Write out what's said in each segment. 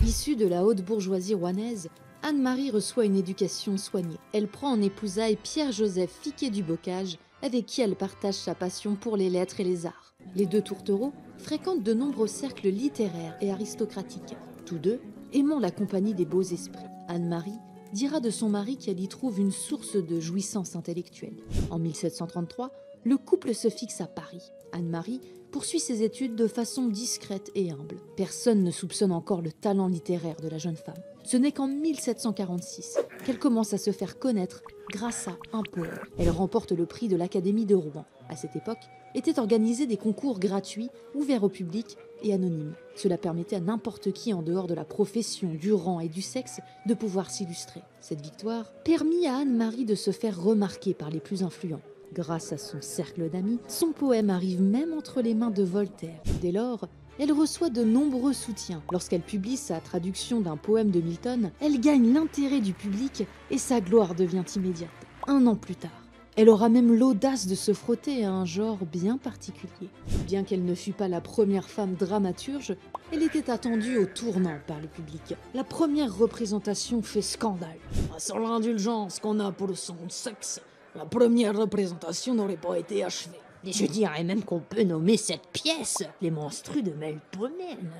Issue de la haute bourgeoisie rouennaise, Anne-Marie reçoit une éducation soignée. Elle prend en épousailles Pierre-Joseph Fiquet du Bocage, avec qui elle partage sa passion pour les lettres et les arts. Les deux tourtereaux fréquentent de nombreux cercles littéraires et aristocratiques. Tous deux aimant la compagnie des beaux esprits. Anne-Marie dira de son mari qu'elle y trouve une source de jouissance intellectuelle. En 1733, le couple se fixe à Paris. Anne-Marie poursuit ses études de façon discrète et humble. Personne ne soupçonne encore le talent littéraire de la jeune femme. Ce n'est qu'en 1746 qu'elle commence à se faire connaître grâce à un poème. Elle remporte le prix de l'Académie de Rouen. À cette époque, étaient organisés des concours gratuits, ouverts au public et anonymes. Cela permettait à n'importe qui en dehors de la profession, du rang et du sexe de pouvoir s'illustrer. Cette victoire permit à Anne-Marie de se faire remarquer par les plus influents. Grâce à son cercle d'amis, son poème arrive même entre les mains de Voltaire. Dès lors, elle reçoit de nombreux soutiens. Lorsqu'elle publie sa traduction d'un poème de Milton, elle gagne l'intérêt du public et sa gloire devient immédiate. 1 an plus tard, elle aura même l'audace de se frotter à un genre bien particulier. Bien qu'elle ne fût pas la première femme dramaturge, elle était attendue au tournant par le public. La première représentation fait scandale. Sans l'indulgence qu'on a pour son sexe, la première représentation n'aurait pas été achevée. Et je dirais même qu'on peut nommer cette pièce Les Monstrues de Melpomène.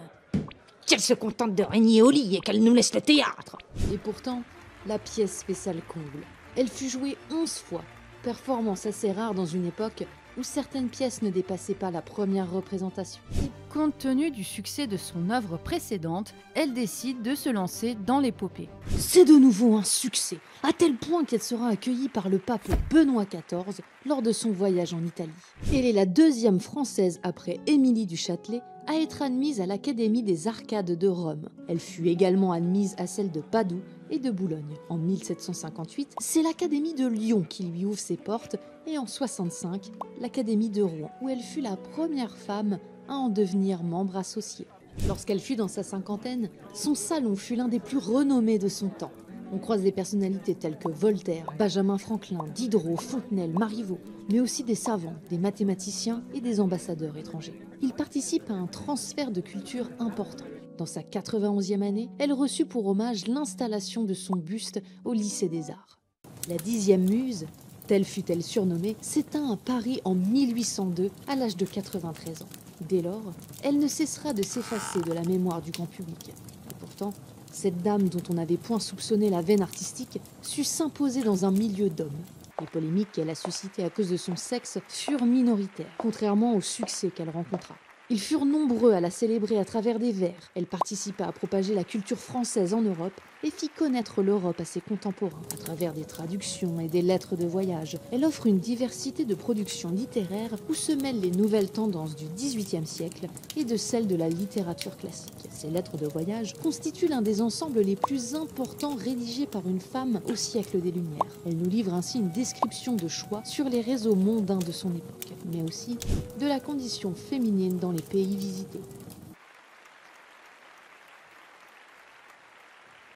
Qu'elle se contente de régner au lit et qu'elle nous laisse le théâtre. Et pourtant, la pièce fait ça le comble. Elle fut jouée 11 fois, performance assez rare dans une époque où certaines pièces ne dépassaient pas la première représentation. Et compte tenu du succès de son œuvre précédente, elle décide de se lancer dans l'épopée. C'est de nouveau un succès, à tel point qu'elle sera accueillie par le pape Benoît XIV lors de son voyage en Italie. Elle est la deuxième française après Émilie du Châtelet à être admise à l'Académie des Arcades de Rome. Elle fut également admise à celle de Padoue et de Boulogne. En 1758, c'est l'Académie de Lyon qui lui ouvre ses portes et en 65, l'Académie de Rouen, où elle fut la première femme à en devenir membre associé. Lorsqu'elle fut dans sa cinquantaine, son salon fut l'un des plus renommés de son temps. On croise des personnalités telles que Voltaire, Benjamin Franklin, Diderot, Fontenelle, Marivaux, mais aussi des savants, des mathématiciens et des ambassadeurs étrangers. Il participe à un transfert de culture important. Dans sa 91e année, elle reçut pour hommage l'installation de son buste au lycée des Arts. La 10e muse, telle fut-elle surnommée, s'éteint à Paris en 1802 à l'âge de 93 ans. Dès lors, elle ne cessera de s'effacer de la mémoire du grand public. Et pourtant, cette dame dont on n'avait point soupçonné la veine artistique sut s'imposer dans un milieu d'hommes. Les polémiques qu'elle a suscitées à cause de son sexe furent minoritaires, contrairement au succès qu'elle rencontra. Ils furent nombreux à la célébrer à travers des vers. Elle participa à propager la culture française en Europe et fit connaître l'Europe à ses contemporains. À travers des traductions et des lettres de voyage, elle offre une diversité de productions littéraires où se mêlent les nouvelles tendances du XVIIIe siècle et de celles de la littérature classique. Ces lettres de voyage constituent l'un des ensembles les plus importants rédigés par une femme au siècle des Lumières. Elle nous livre ainsi une description de choix sur les réseaux mondains de son époque, mais aussi de la condition féminine dans les pays visités.